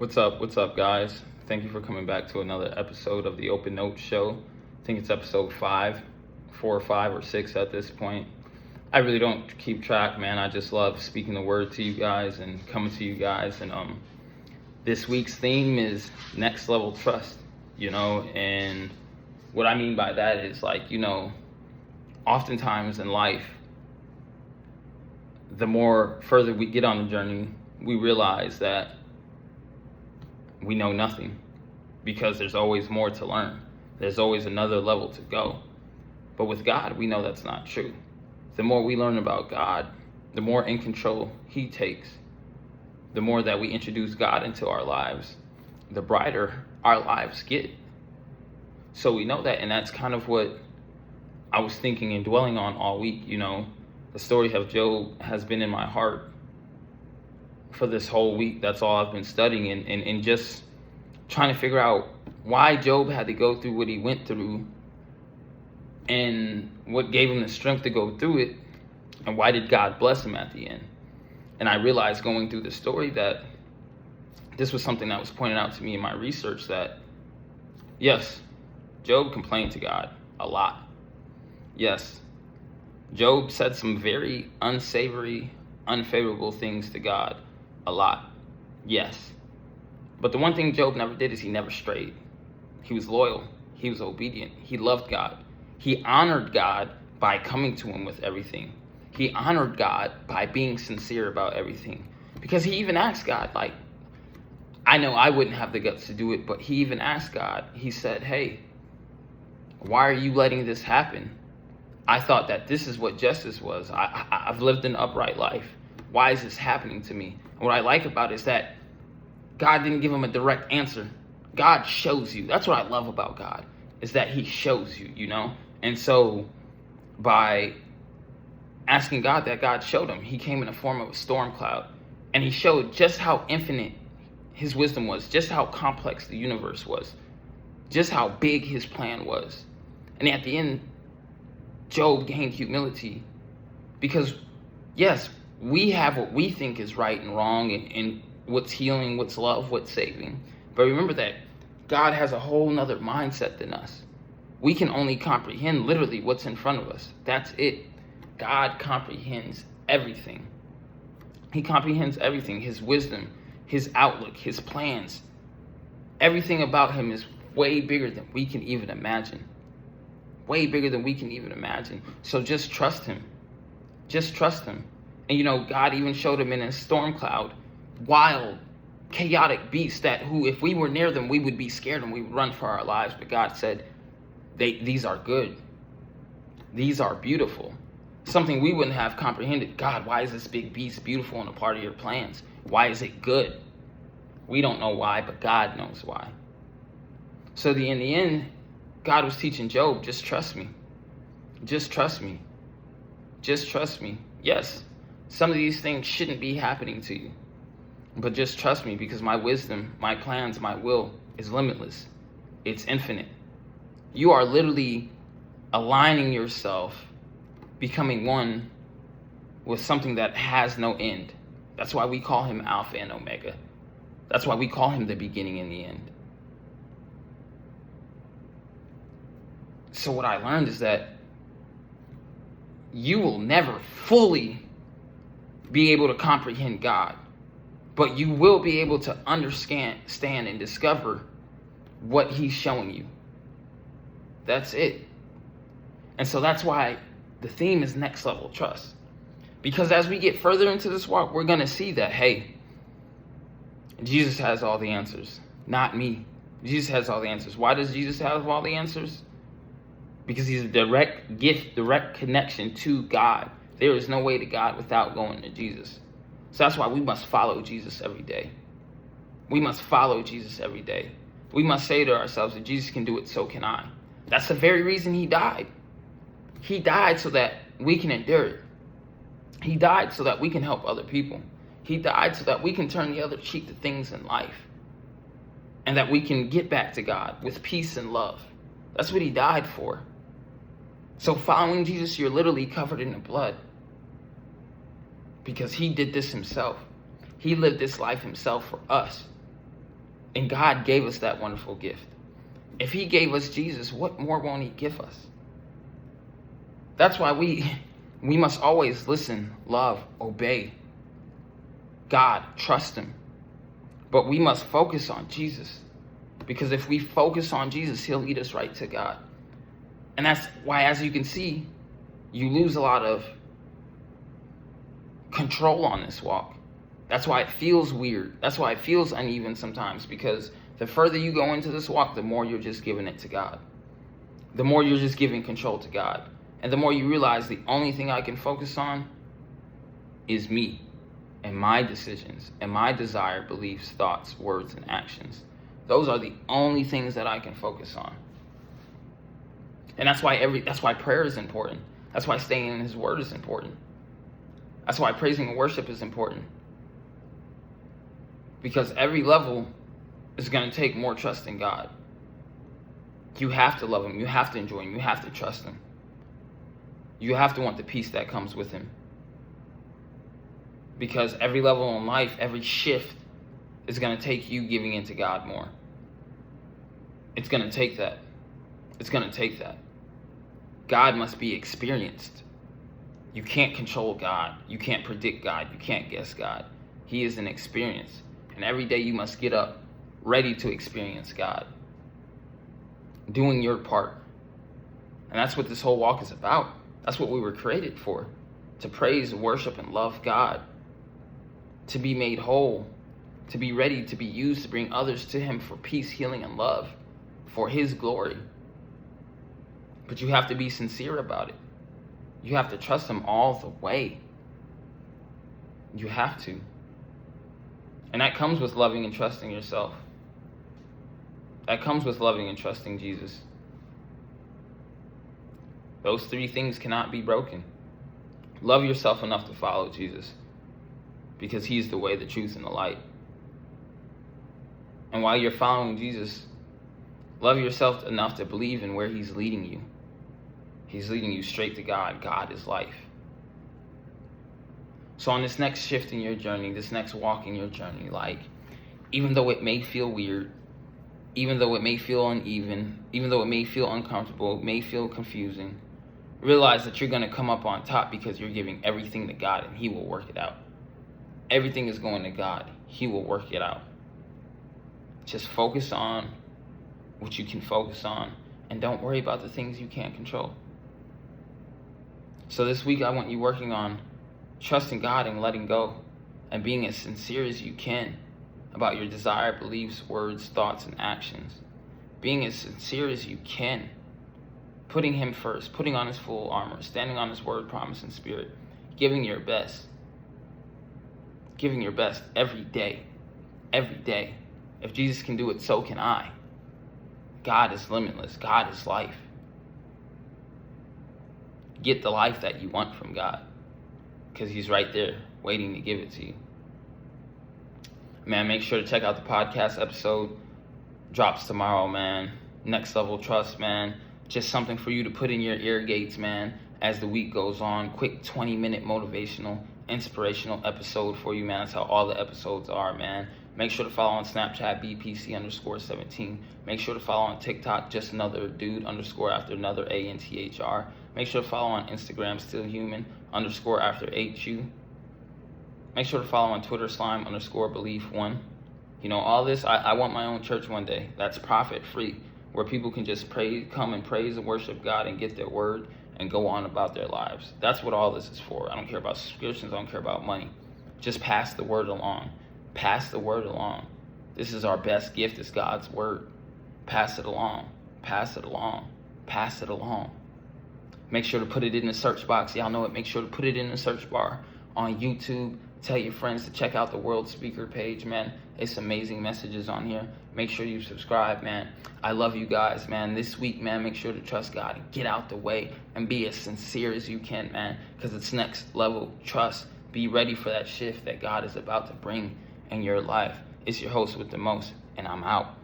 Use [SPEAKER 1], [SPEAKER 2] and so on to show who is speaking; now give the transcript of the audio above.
[SPEAKER 1] What's up? What's up, guys? Thank you for coming back to another episode of the Open Note Show. I think it's episode 5, 4 or 5 or 6 at this point. I really don't keep track, man. I just love speaking the word to you guys and coming to you guys. And this week's theme is Nxt Lvl Trust, and what I mean by that is oftentimes in life, the more further we get on the journey, we realize that we know nothing because there's always more to learn. There's always another level to go. But with God, we know that's not true. The more we learn about God, the more in control He takes. The more that we introduce God into our lives, the brighter our lives get. So we know that, and that's kind of what I was thinking and dwelling on all week. The story of Job has been in my heart for this whole week. That's all I've been studying and just trying to figure out why Job had to go through what he went through and what gave him the strength to go through it, and why did God bless him at the end. And I realized going through the story that this was something that was pointed out to me in my research, that yes, Job complained to God a lot. Yes, Job said some very unsavory, unfavorable things to God a lot. Yes. But the one thing Job never did is he never strayed. He was loyal. He was obedient. He loved God. He honored God by coming to him with everything. He honored God by being sincere about everything. Because he even asked God, I know I wouldn't have the guts to do it, but he even asked God, he said, hey, why are you letting this happen? I thought that this is what justice was. I've lived an upright life. Why is this happening to me? And what I like about it is that God didn't give him a direct answer. God shows you. That's what I love about God, is that he shows you, And so by asking God that, God showed him. He came in the form of a storm cloud, and he showed just how infinite his wisdom was, just how complex the universe was, just how big his plan was. And at the end, Job gained humility because, yes, we have what we think is right and wrong and what's healing, what's love, what's saving. But remember that God has a whole nother mindset than us. We can only comprehend literally what's in front of us. That's it. God comprehends everything. He comprehends everything. His wisdom, his outlook, his plans. Everything about him is way bigger than we can even imagine. Way bigger than we can even imagine. So just trust him. Just trust him. And God even showed him in a storm cloud, wild, chaotic beasts that if we were near them, we would be scared and we would run for our lives. But God said, these are good. These are beautiful. Something we wouldn't have comprehended. God, why is this big beast beautiful and a part of your plans? Why is it good? We don't know why, but God knows why. So in the end, God was teaching Job, just trust me. Just trust me. Just trust me. Yes, some of these things shouldn't be happening to you. But just trust me, because my wisdom, my plans, my will is limitless. It's infinite. You are literally aligning yourself, becoming one with something that has no end. That's why we call him Alpha and Omega. That's why we call him the beginning and the end. So what I learned is that you will never fully be able to comprehend God, but you will be able to understand and discover what he's showing you. That's it. And so that's why the theme is Nxt Lvl Trust. Because as we get further into this walk, we're going to see that, hey, Jesus has all the answers, not me. Jesus has all the answers. Why does Jesus have all the answers? Because he's a direct gift, direct connection to God. There is no way to God without going to Jesus. So that's why we must follow Jesus every day. We must follow Jesus every day. We must say to ourselves, if Jesus can do it, so can I. That's the very reason he died. He died so that we can endure it. He died so that we can help other people. He died so that we can turn the other cheek to things in life. And that we can get back to God with peace and love. That's what he died for. So following Jesus, you're literally covered in the blood. Because he did this himself. He lived this life himself for us. And God gave us that wonderful gift. If he gave us Jesus, what more won't he give us? That's why we must always listen, love, obey God, trust him. But we must focus on Jesus. Because if we focus on Jesus, he'll lead us right to God. And that's why, as you can see, you lose a lot of control on this walk. That's why it feels weird. That's why it feels uneven sometimes, because the further you go into this walk, the more you're just giving it to God. The more you're just giving control to God. And the more you realize the only thing I can focus on is me and my decisions and my desire, beliefs, thoughts, words, and actions. Those are the only things that I can focus on. And that's why prayer is important. That's why staying in his word is important. That's why praising and worship is important. Because every level is going to take more trust in God. You have to love him. You have to enjoy him. You have to trust him. You have to want the peace that comes with him. Because every level in life, every shift is going to take you giving into God more. It's going to take that. It's going to take that. God must be experienced. You can't control God. You can't predict God. You can't guess God. He is an experience. And every day you must get up ready to experience God. Doing your part. And that's what this whole walk is about. That's what we were created for. To praise, worship, and love God. To be made whole. To be ready to be used to bring others to him for peace, healing, and love. For his glory. But you have to be sincere about it. You have to trust him all the way. You have to. And that comes with loving and trusting yourself. That comes with loving and trusting Jesus. Those three things cannot be broken. Love yourself enough to follow Jesus. Because he's the way, the truth, and the light. And while you're following Jesus, love yourself enough to believe in where he's leading you. He's leading you straight to God. God is life. So on this next shift in your journey, this next walk in your journey, even though it may feel weird, even though it may feel uneven, even though it may feel uncomfortable, it may feel confusing, realize that you're going to come up on top because you're giving everything to God and he will work it out. Everything is going to God. He will work it out. Just focus on what you can focus on and don't worry about the things you can't control. So this week I want you working on trusting God and letting go and being as sincere as you can about your desire, beliefs, words, thoughts, and actions. Being as sincere as you can. Putting him first, putting on his full armor, standing on his word, promise, and spirit. Giving your best. Giving your best every day. Every day. If Jesus can do it, so can I. God is limitless. God is life. Get the life that you want from God. Because he's right there waiting to give it to you. Man, make sure to check out the podcast episode. Drops tomorrow, man. Nxt Lvl Trust, man. Just something for you to put in your ear gates, man, as the week goes on. Quick 20-minute motivational, inspirational episode for you, man. That's how all the episodes are, man. Make sure to follow on Snapchat, BPC_17. Make sure to follow on TikTok, just another dude _ after another ANTHR. Make sure to follow on Instagram, stillhuman _ after HU. Make sure to follow on Twitter, slime _ belief1. You know, all this, I want my own church one day. That's profit free, where people can just come and praise and worship God and get their word and go on about their lives. That's what all this is for. I don't care about subscriptions. I don't care about money. Just pass the word along. Pass the word along. This is our best gift. It's God's word. Pass it along. Pass it along. Pass it along. Make sure to put it in the search box. Y'all know it. Make sure to put it in the search bar on YouTube. Tell your friends to check out the World Speaker page, man. It's amazing messages on here. Make sure you subscribe, man. I love you guys, man. This week, man, make sure to trust God and get out the way and be as sincere as you can, man, because it's next level trust. Be ready for that shift that God is about to bring in your life. It's your host with the most, and I'm out.